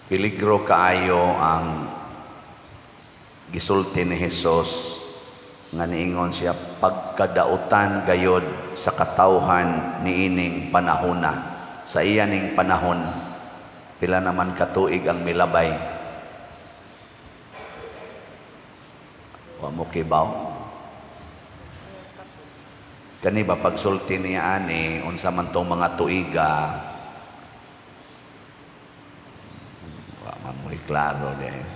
Piligro kaayo ang gisulti ni Hesus nga niingon siya pagkadautan gayod sa katawhan niining panahona. Sa iyaning panahon, pila naman katuig ang milabay. Wa mo kibaw. Kani ba pagsulti niya ani unsa man tong mga tuiga? Mamoy klaro dahil.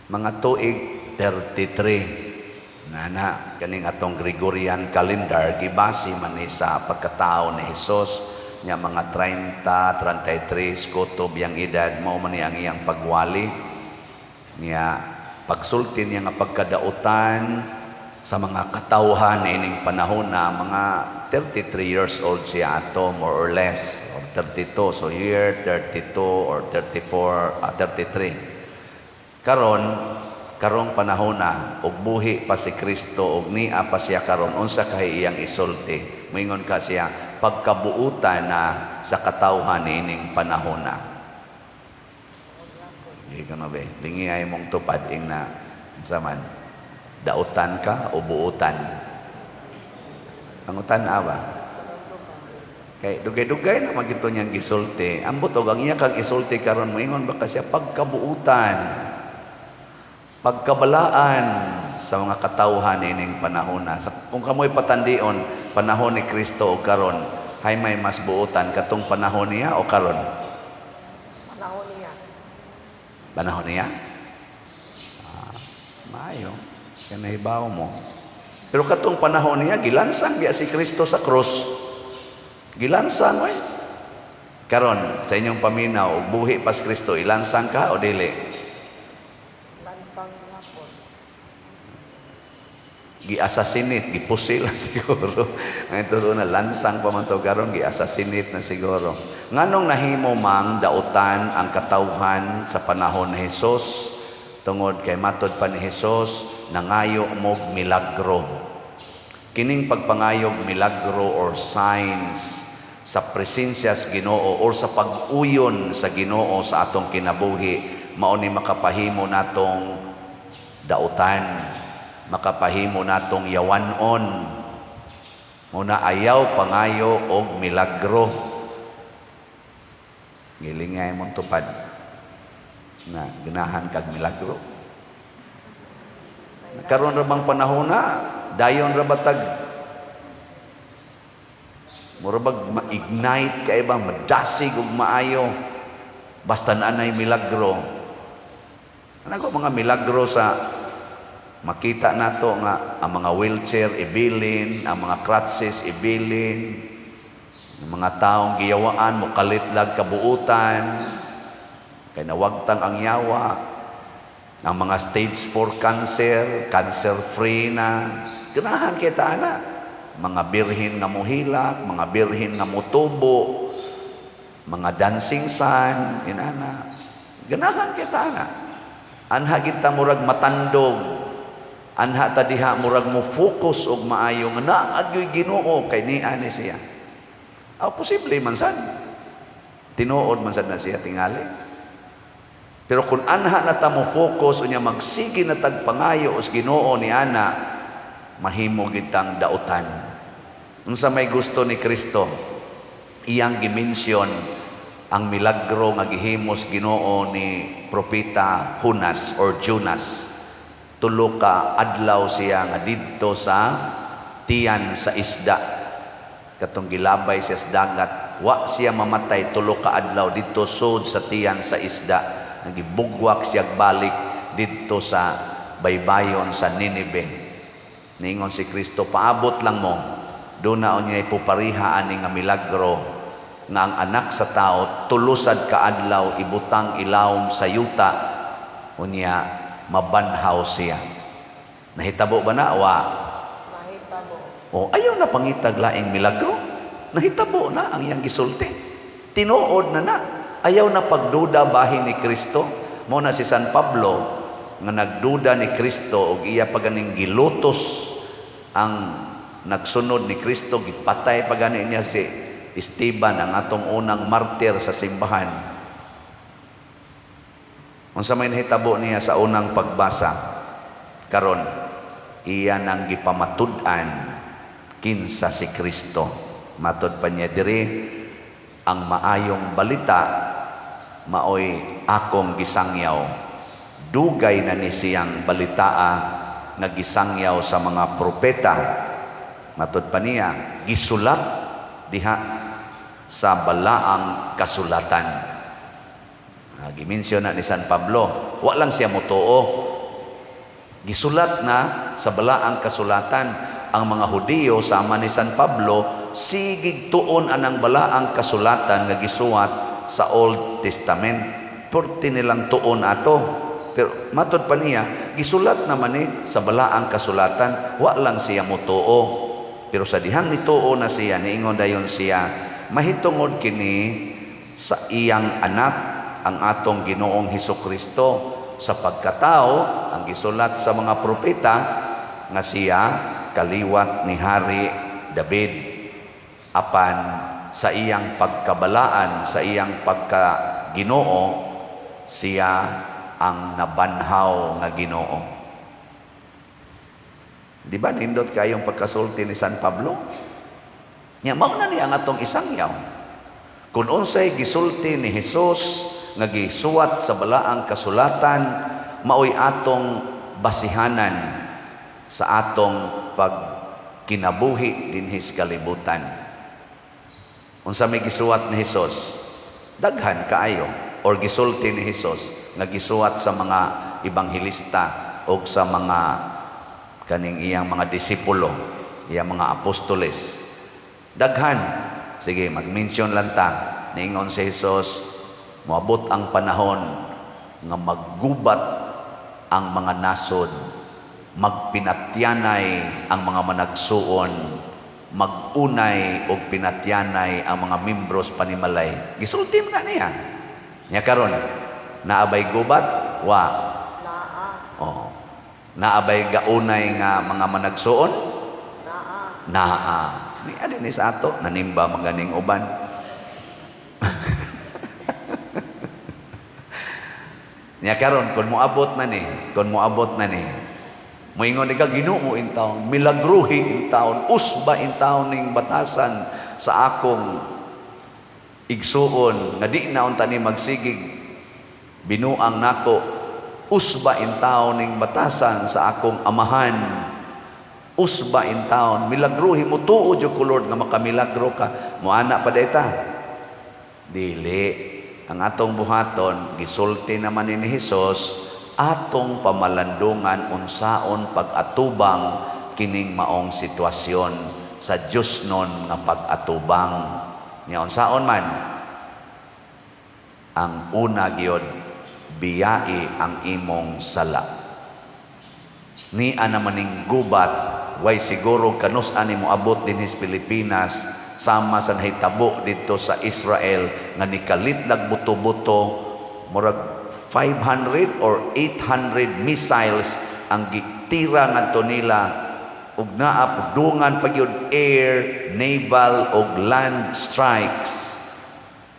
Mga tuig 33 na kaning atong Gregorian calendar gibase man ni sa pagkatao ni Hesus nya mga 30, 33 kutob yang edad mao man ni ang iyang pagwali niya pagsulti niya nga pagkadautan sa mga katawhan ining panahon na mga 33 years old siya ato more or less or 32 so year 32 or 34 33 karong panahon na ug buhi pa si Kristo ug nia pa siya karon unsa kay iyang isulti moingon ka siya pagkabuutan na sa katawhan ining panahon na di ka na be lingi ay mong tupad ing na zaman dautan ka o buutan ang utan ba kay dugay-dugay na magito niyang gisulti ambot og ang iya kang isulti karon moingon ba ka siya pagkabuutan pagkabalaan sa mga katawhan ining panahon na kung kamoy patandion panahon ni Kristo o karon hay may mas buutan katong panahon niya o karon panahon niya maayo kaya nahibaw mo pero katong panahon niya gilansang biya si Kristo sa krus gilansang oy karon sa inyong paminaw ug buhi pas Kristo ilansang ka o dili gi-assassinate, gipusil siguro. Ito na lansang pa man to karon gi-assassinate na siguro. Nganong nahimo mang dautan ang katawhan sa panahon ni Hesus tungod kay matod pa ni Hesus nangayo mog milagro. Kining pagpangayog milagro or signs sa presensya sa Ginoo or sa pag-uyon sa Ginoo sa atong kinabuhi mao ni makapahimo natong dautan makapahimo natong yawanon muna ayaw pangayo og milagro gilingay mong tupad na ganahan kag milagro karon ra bang panahon na dayon ra batag murabag ma-ignite kay ba madasig og maayo basta naanay milagro ano ko mga milagro sa makita nato nga ang mga wheelchair ibilin, ang mga crutches ibilin, ang mga taong giyawaan mo kalitlag kabuutan, kay nawagtang ang yawa, ang mga stage 4 cancer free na, ganahan kita na, mga birhin nga muhilak, mga birhin nga mutubo, mga dancing sun, inana, ganahan kita na. Anha kita murag matandog, anha ta diha murag mo focus og maayo nga naagyoy Ginoo kay niya ni siya. Posible man sad. Tinuod man sad na siya tingali. Pero kung anha na ta mo focus unya magsige na tagpangayo os Ginoo ni ana mahimo gitang dautan. Unsa may gusto ni Kristo iyang gimension ang milagro nga gihimos Ginoo ni propeta Jonas or Jonas. Tulo ka adlaw siya nga didto sa tiyan sa isda katong gilabay siya sa dagat wa siya mamatay tulo ka adlaw didto sud sa tiyan sa isda nagibugwak siya balik didto sa baybayon sa Ninive ningon si Kristo paabot lang mo do na unya ipupariha ani nga milagro nga ang anak sa tao tulusad ka adlaw ibutang ilawom sa yuta unya mabanhaw siya. Nahitabo ba na? Nahitabo. Ayaw na pangitag laing milagro. Nahitabo na ang iyang gisulti. Tinuod na. Ayaw na pagduda bahin ni Kristo. Muna si San Pablo nga nagduda ni Kristo ug iya paganing gilutos ang nagsunod ni Kristo gipatay pagani niya si Esteban ang atong unang martir sa simbahan. Unsa may nahitabo niya sa unang pagbasa karon, iya nang gipamatud-an kinsa si Kristo. Matud pa niya diri, ang maayong balita maoy akong gisangyaw. Dugay na ni siyang balitaa nga gisangyaw sa mga propeta. Matud pa niya, gisulat diha sa balaang kasulatan. Gimensyon na ni San Pablo, wa lang siya motuo. Gisulat na sa balaang kasulatan. Ang mga Hudiyo sama ni San Pablo sigig tuon anang balaang kasulatan nga gisuwat sa Old Testament. Purti nilang tuon ato. Pero matud pa niya, gisulat naman sa balaang kasulatan, wa lang siya motuo. Pero sa dihang nituo na siya, niingon dayon siya, mahitungod kini sa iyang anak, ang atong Ginoong Hesukristo, sa pagkatao, ang gisulat sa mga propeta, nga siya kaliwat ni Hari David, apan sa iyang pagkabalaan, sa iyang pagkaginoo, siya ang nabanhaw nga Ginoo. Di ba nindot kayong pagkasulti ni San Pablo? Nya mao na niya ang atong isangyaw. Kung unsay gisulti ni Hesus nga gisuwat sa balaang kasulatan, maoy atong basihanan sa atong pagkinabuhi dinhi sa kalibutan. Unsa may gisuwat ni Hesus? Daghan kaayo, or gisulti ni Hesus nga gisuwat sa mga ibanghilista o sa mga kaning iyang mga disipulo, iyang mga apostoles. Daghan. Sige, mag-mention lang ta. Niingon si Hesus, moabot ang panahon nga maggubat ang mga nasod, magpinatyanay ang mga managsuon, magunay og pinatyanay ang mga membros panimalay. Gisulti na niya. Nya karon, naabay gubat? Wa. Oh. Naabay gaunay nga mga managsuon? Naa. Ni adin ni sa ato nanimba maganing uban. Nya karon kun moabot na ni, moingon ka Ginoo in taon, milagruhi in taon, usba in taon ning batasan sa akong igsuon nga di na unta ni magsigig binuang nako, usba in taon ning batasan sa akong amahan, usba in taon, milagruhi mo tuo jud ko Lord nga makamilagro ka. Moana pa dayta? Dili. Ang atong buhaton, gisulti naman ni Hesus, atong pamalandungan unsaon pag-atubang kining maong sitwasyon sa Dios nun nga pag-atubang. Nya unsaon man? Ang una gyud, biyai ang imong sala. Ni anamaning gubat, way siguro kanus-an mo abot dinhi sa Pilipinas, sama sa nahitabo dito sa Israel nga nikalitlag buto-buto, murag 500 or 800 missiles ang gitira ngadto nila, ug naa pugdungan pa gyud air, naval ug land strikes.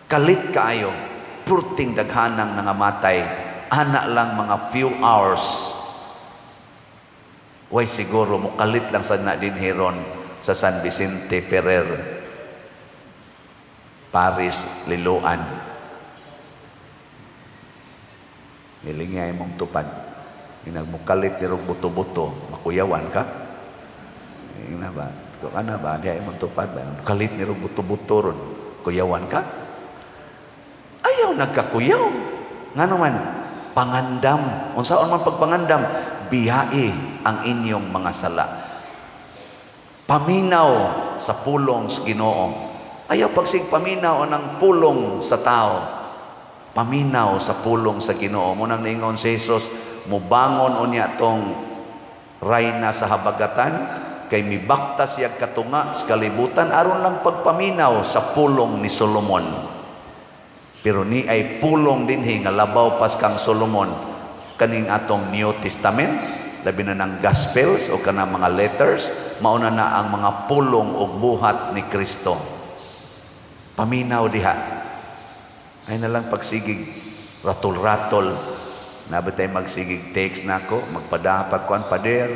Kalit kaayo, purting daghanang nangamatay, ana lang mga few hours. Way siguro mo kalit lang sad na din heron sa San Vicente Ferrer, Paris, Liloan. Nilingay mong tupad. Nagmukalit ni rog buto-buto, makuyawan ka? Ina ba? Kung ano ba? Di ay mong tupad ba? Mukalit ni rog buto-buto ron, kuyawan ka? Ayaw nagkakuyaw. Nga naman, pangandam. Unsaon man pagpangandam? Biyai ang inyong mga sala. Paminaw sa pulong sa Ginoo. Ayaw paminaw ng pulong sa tao. Paminaw sa pulong sa Ginoo. Munang niingon si Jesus, mubangon unya tong rayna sa habagatan, kay mibaktas siya katunga sa kalibutan, aron lang pagpaminaw sa pulong ni Solomon. Pero ni ay pulong dinhi nga labaw pas kang Solomon, kaning atong New Testament, labi na ng Gospels o kanang mga letters, mauna na ang mga pulong o buhat ni Kristo. Paminaw diha. Ay na lang pagsigig, ratol-ratol, Nabitay magsigig text nako, magpadapag kuan pader,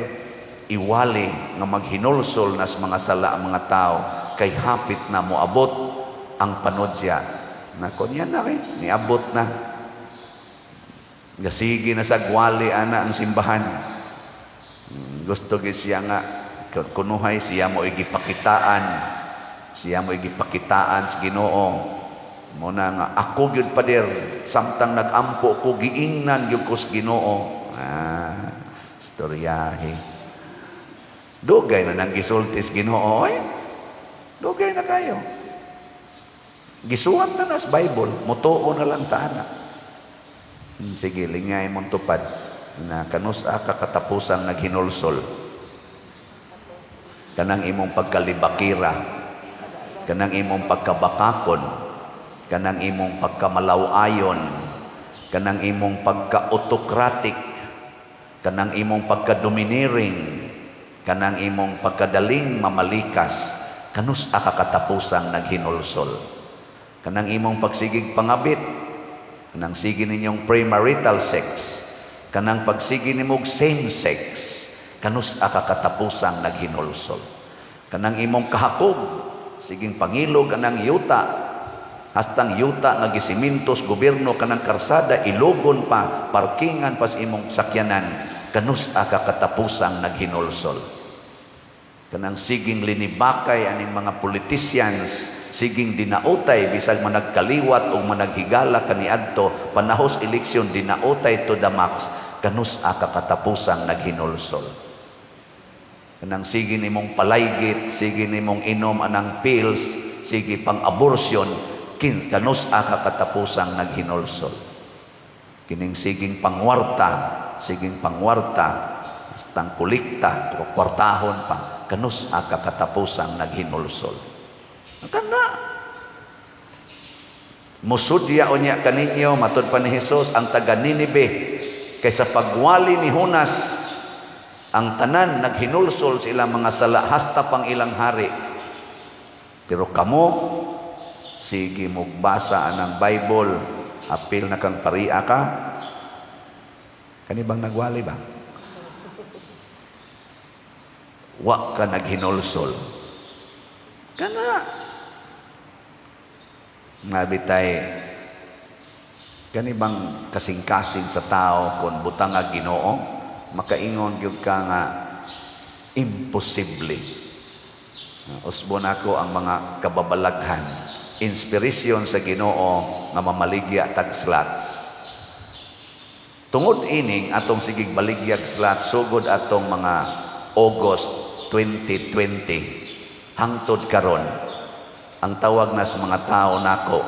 iwali nga maghinulsol nas mga sala ang mga tao kay hapit na moabot ang panodya. Nako niya na niabot na. Gasigi na sa gwali ana ang simbahan. Gusto gid siya nga kunuhay siya mo igipakitaan. Siya mo igipakitaan sa Ginoo. Muna nga ako gyud pader samtang nagampo ko giingnan gyud ko sa Ginoo. Istoryahe. Dugay na nang gisultis Ginoo oy. Dugay na kayo. Gisuhat na nas Bible, mutuo na lang ta ana. Sige, lingay mong tupad na kanusa ka katapusang naghinulsol. Kanang imong pagkalibakira, kanang imong pagkabakakon, kanang imong pagkamalaw-ayon, kanang imong pagka-autocratic, kanang imong pagka-domineering, kanang imong pagkadaling mamalikas, kanusa ka katapusang naghinulsol. Kanang imong pagsigig pangabit, kanang sige ninyong premarital sex, kanang pagsige nimog same sex, kanusa ka katapusang naghinulsol. Kanang imong kahakog, siging pangilog kanang yuta, hastang yuta nga gisimintos gobyerno kanang karsada, ilogon pa, parkingan pas imong sakyanan, kanusa ka katapusang naghinulsol. Kanang siging linibakay aning mga politicians, siging dinautay bisag managkaliwat o managhigala kaniadto panahos eleksyon, dinautay to the max, kanusa ka katapusang naghinulsol. Kanang sige nimong palaygit, sige nimong inom anang pills, sige pang abortion, kanusa ka katapusang naghinulsol. Kining siging pangwarta, hastang kulikta, kwartahon pa, kanusa ka katapusang naghinulsol. Kana musudya unya kaninyo matud pa ni Hesus ang taga Ninive kaysa pagwali ni Jonas ang tanan naghinulsol sila mga sala hasta pang ilang hari. Pero kamo sige mugbasa anang Bible, apil na kang paria ka. Kani bang nagwali ba? Wa ka naghinulsol. Kana mabitay kani bang kasing-kasing sa tao kung butang nga Ginoo, makaingon gyud ka nga imposible. Usbon ako ang mga kababalaghan, inspirasyon sa Ginoo nga mamaligya tag slots. Tungod ining atong sigig baligyag slots sugod atong mga August 2020 hangtod karon, ang tawag na sa mga tao nako,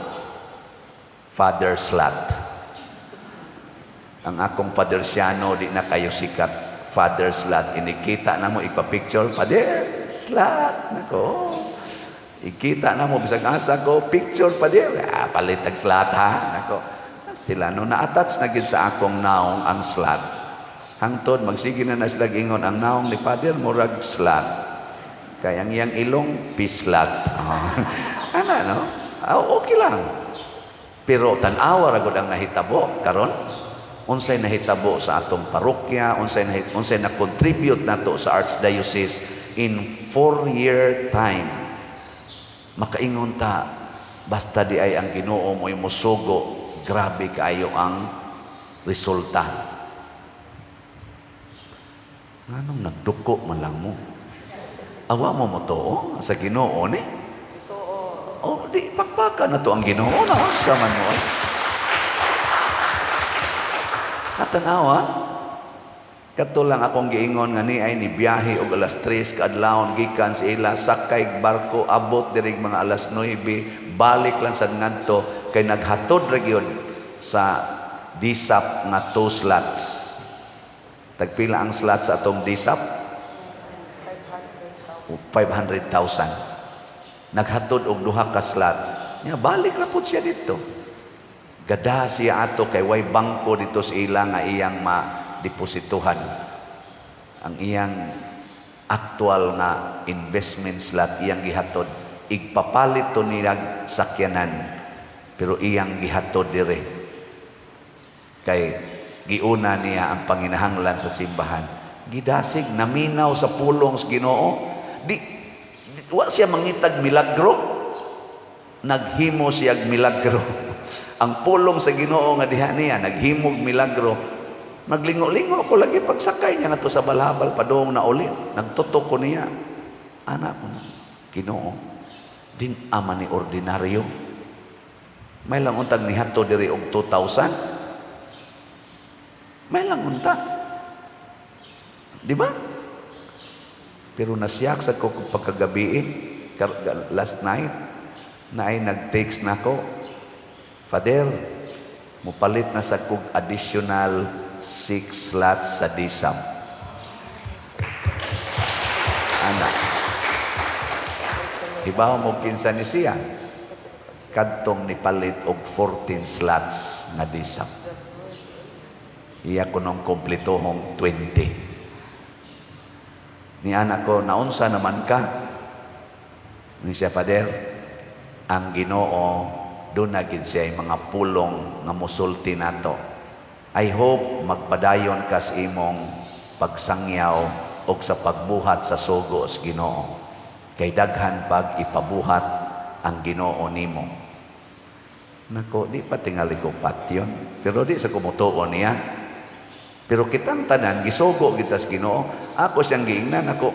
Father Slut. Ang akong Fathersiano, di na kayo sikat. Father Slut. Inikita na mo, ipapicture, Father Slut. Nako. Ikita na mo, bisag asa ko, picture, Father. Palitag slut ha. Nako. Stilano, na-attach na gid sa akong naong ang slut. Hangtod, magsige na sila ingon, ang naong ni Father, murag slut. Kaya ang iyang ilong, pislat. Ano, no? Okay lang. Pero tanawa ragod ang nahitabo karon. Unsay nahitabo sa atong parokya, unsay na contribute nato sa Archdiocese in 4-year time. Makaingon ta, basta di ay ang Ginoo mo'y musugo, grabe kaayo ang resulta. Anong nagduko man lang mo? Awa mo to sa Ginoo ni? Oh, di pakpaka na to ang Ginoo na sa man mo. Katanawa, katulang akong giingon nga ni ay ni biyahe og alas 3 kaadlawon gikan sa ila sakay barko abot dirig mga alas 9 balik lang sa ngadto kay naghatod ra gyud sa disap nga 2 slots. Tagpila ang slots sa atong disap? 500,000. Naghatod og 2 ka slots. Nya balik ra pud siya dito. Gada siya ato kay way bangko dito sa ila nga iyang ma-deposituhan. Ang iyang actual na investment slot iyang gihatod. Igpapalit to nilang sakyanan. Pero iyang gihatod dire. Kay giuna niya ang panginahanglan sa simbahan. Gidasig, naminaw sa pulong sa Ginoo. Wa siya mangitag milagro. Naghimo siya milagro. Ang pulong sa Ginoo nga diha niya, naghimog milagro. Maglingo-lingo ko lagi pagsakay niya nga to sa balhabal, padong na uli. Nagtutok ko niya. Anak ko na, Ginoo, din ama ni ordinaryo. May lang untag ni hato diri og 2,000. May lang unta. Di ba? Pero nasyak sa ko pagkagabi, last night, na ay nag-text na ko, Father, mupalit na sa kog additional 6 slots sa disam. Anak. Ibaw mo kinsa ni siya. Kadtong nipalit og 14 slots nga disam. Iya ko nung kompletohong 20. Ni anak ko, naunsa naman ka? Ni siya, Father, ang Ginoo, doon na gid siya yung mga pulong nga musulti nato. I hope magpadayon ka sa imong pagsangyaw o sa pagbuhat sa sugo sa Ginoo. Kay daghan pag ipabuhat ang Ginoo nimo. Nako, di pa tingali ko patyon. Pero di sa kumutuon niya. Pero kitang tanan, gisugo kita sa Ginoo. Ako siyang giingnan ako.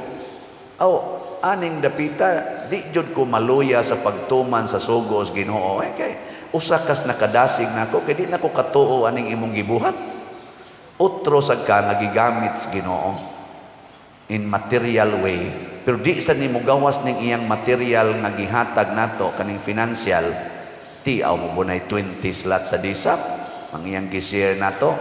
Aning dapita, di jud ko maluya sa pagtuman sa sugo sa Ginoo. Kay usakas nakadasig nako, kay di nako katuo aning imong gibuhat. Utro sad ka nagigamit sa Ginoo in material way. Pero di sa nimo gawas ning iyang material nga gihatag nato kaning financial, tiaw mo bunay 20 slots sa disap ang iyang gi-share nato.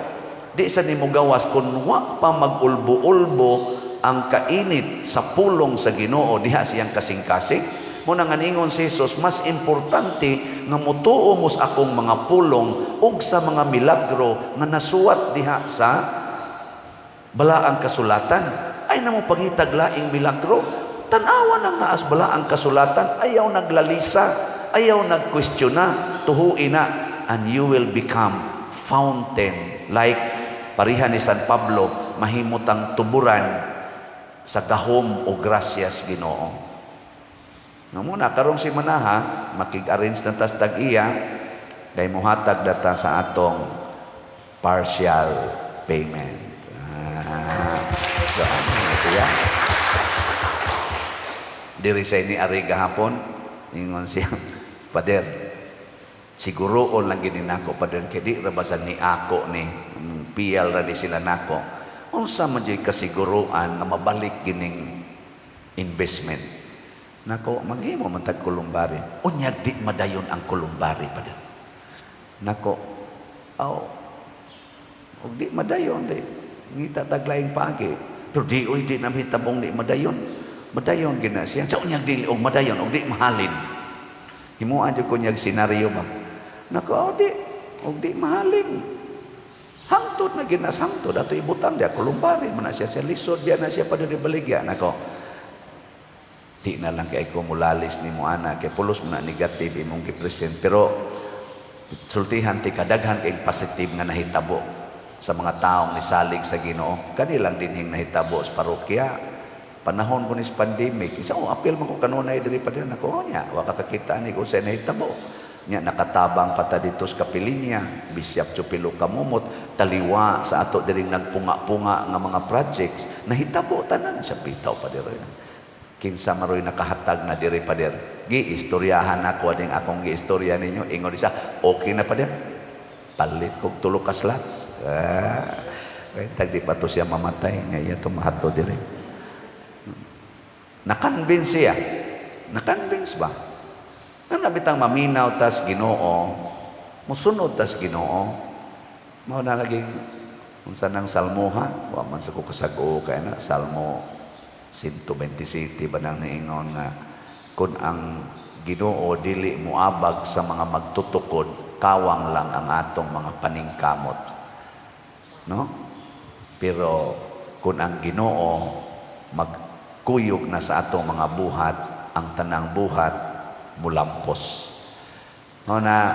Di sa nimo gawas kun wa pa mag-ulbo-ulbo ang kainit sa pulong sa Ginoo diha siyang kasing-kasing. Mo nang aningon si Jesus, mas importante nga mutuo mo sa akong mga pulong ug sa mga milagro nga nasuwat diha sa balaang kasulatan. Ay namo pangitag laing milagro. Tanawan ang naas balaang kasulatan, ayaw naglalisa, ayaw nagkwestiona, tuhuin na, and you will become fountain like parihan ni San Pablo, mahimutang tuburan sa gahom o grasyas Ginoo. Nga muna, karong si manaha, makig-arrange na tas tag-iya, kay muhatag data sa atong partial payment. So, ano ito yan? Diri sa ini ari gahapon, ingon siya, Pader, siguroon lang gini nako, Pader, kaya di rabasan ni ako ni, PL ra di sila nako. Unsa man jay kasiguruan na mabalik gining investment. Nako, maghimo man tag kulumbari. Unyag di madayon ang kulumbari, Pader. Nako, og di madayon, di. Ngita taglaing pagi. Pero di namitabong di madayon. Madayon gina siya. Sa unyag di og madayon, og di mahalin. Himuan dyan ko niyag senaryo ba? Nako, og di mahalin. Hangtod na ginas hangtod. Ato ibutang dia, kulumbari. Mana siya lisod, diya na siya pa doon ibaligya. Nako, di na lang kay kumulalis ni mo ana. Kay pulos mo na negative imong gipresent. Pero, sultihan ti kadaghan kay positive nga nahitabo sa mga taong nisalig sa Ginoo. Kanilang dinhing nahitabo sa parokya. Panahon ko ni pandemic, isa apil man ko kanunay diri pa din ako nya, wa kakakita ni ko sa nahitabo. Nya nakatabang pata dito sa kapilinya, Bishop Chupilo Kamumot, taliwa sa ato diring nagpunga-punga nga mga projects, nahitabo tanan sa bitaw pa diri. Kinsa maroy nakahatag na diri pa diri. Giistoryahan ako ding akong giistorya ninyo, ingon isa, okay na pa diri. Palit kog tulo ka slots. Tag di pa to siya mamatay nga iya to mahato diri. Nakonvince siya. Nakonvince ba? Nga nabitang maminaw tas Ginoo, musunod tas Ginoo. Mao na laging unsa nang salmoha, wa man sa ko kasag-o kay na Salmo 127 ba nang niingon nga kun ang Ginoo dili moabag sa mga magtutukod, kawang lang ang atong mga paningkamot. No? Pero kung ang Ginoo magkuyog na sa atong mga buhat, ang tanang buhat mulampos. No na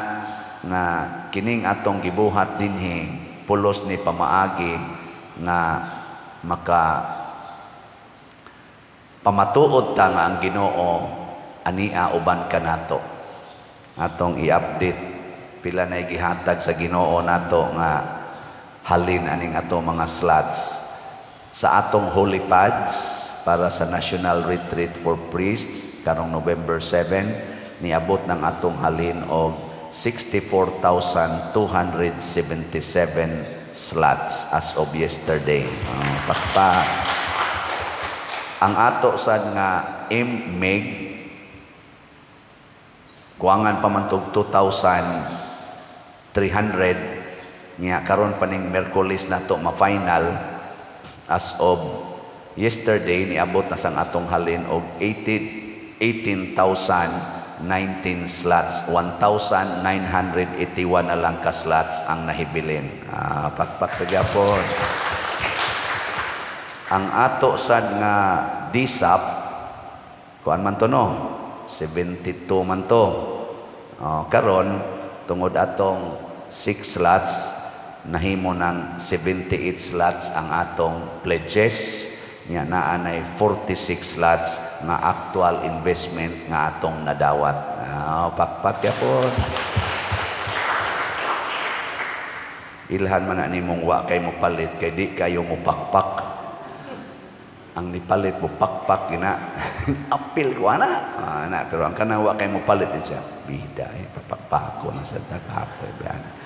nga kining atong gibuhat dinhi pulos ni pamaagi nga maka pamatuod ta nga ang Ginoo ania uban kanato. Atong i-update pila na gihatag sa Ginoo nato nga halin aning ato mga slots sa atong holy pads para sa National Retreat for Priests karong November 7 niabot ng atong halin og 64,277 slots as of yesterday. Ang ato sad nga MMEG kuangan pa man tog 2,300 niya karon pa ning Miyerkules nato ma-final. As of yesterday niabot na sang atong halin og 18,019 slots. 1,981 na lang ka slots ang nahibilin. Pakpak sa gyapon. Ang ato sad nga DSAP kuan man to no 72 man to. Karon tungod atong 6 slots nahimo ng 78 slots ang atong pledges nya naa nay 46 slots nga actual investment nga atong nadawat. Pakpak yapon. Ilhan man na nimong wa kay mo palit kay di kayo mo pakpak. Ang nipalit mo pakpak gina apil ko ana pero ang kanang wa kay mo palit siya bida pakpak ko na sa takapoy biyan.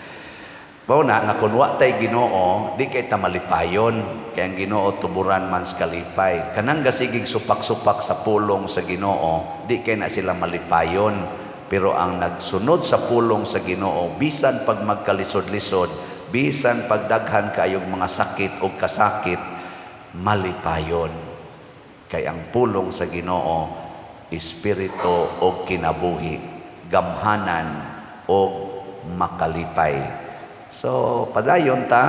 Bao na nga kun wa tay Ginoo di kay ta malipayon kay ang Ginoo tuburan man sa kalipay. Kanang gasigig supak-supak sa pulong sa Ginoo di kay na sila malipayon. Pero ang nagsunod sa pulong sa Ginoo bisan pag magkalisod-lisod, bisan pagdaghan kayong mga sakit o kasakit, malipayon. Kay ang pulong sa Ginoo espiritu o kinabuhi, gamhanan o makalipay. So padayon ta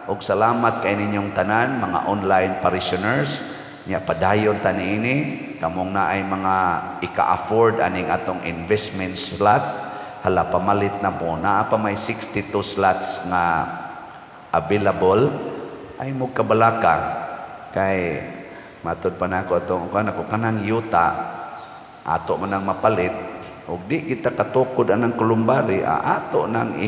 og salamat kay ninyong tanan mga online parishioners nya padayon ta niini kamong naay mga ika-afford aning atong investment slot hala pamalit na po naa pa may 62 slots nga available ay mo kabalaka kay matud pa nako atong kanang yuta ato man ang mapalit ug di kita katukod anang kulumbari ato nang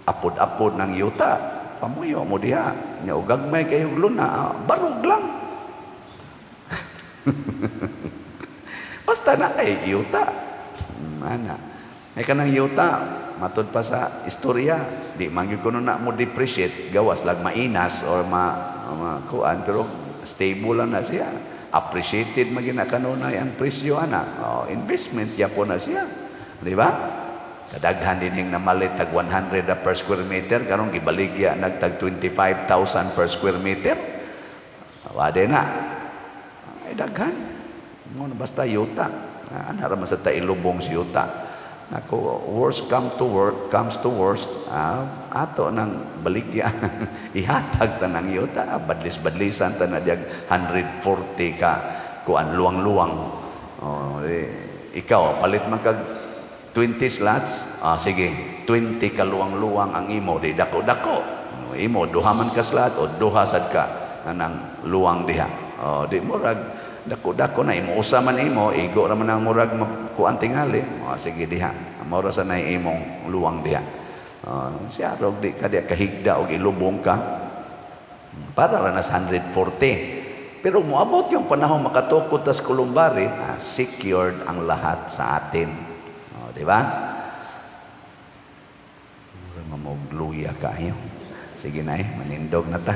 apod-apod ng yuta pamuyo mo diha nya ug gagmay kayo luna barog lang basta na kay yuta ana ay kanang yuta matud pa sa istorya di man gyud kuno na mo depreciate gawas lag mainas or kuan pero stable lang na siya appreciated magina kanunay ang presyo ana investment yapon na siya di ba kadaghan din namalit tag 100 per square meter karon gibaligya nagtag 25,000 per square meter wade na ay daghan mo basta yuta ana ra man sa tailubong si yuta nako worst comes to worst ato nang baligya ihatag ta nang yuta badlis-badlisan ta na diag 140 ka kuan luwang-luwang ikaw palit man kag 20 slots sige 20 ka luwang-luwang ang imo di dako-dako imo duha man ka slot o duha sad ka nang luwang diha di murag dako-dako na imo usa man imo igo ra man ang murag kuan tingali sige diha mao ra sa nay imong luwang diha siya rog di ka diha kahigda og ilubong ka para ra na 140 pero moabot yung panahon makatukod tas kulumbari secured ang lahat sa atin di ba mamogluya kayo sige na manindog na ta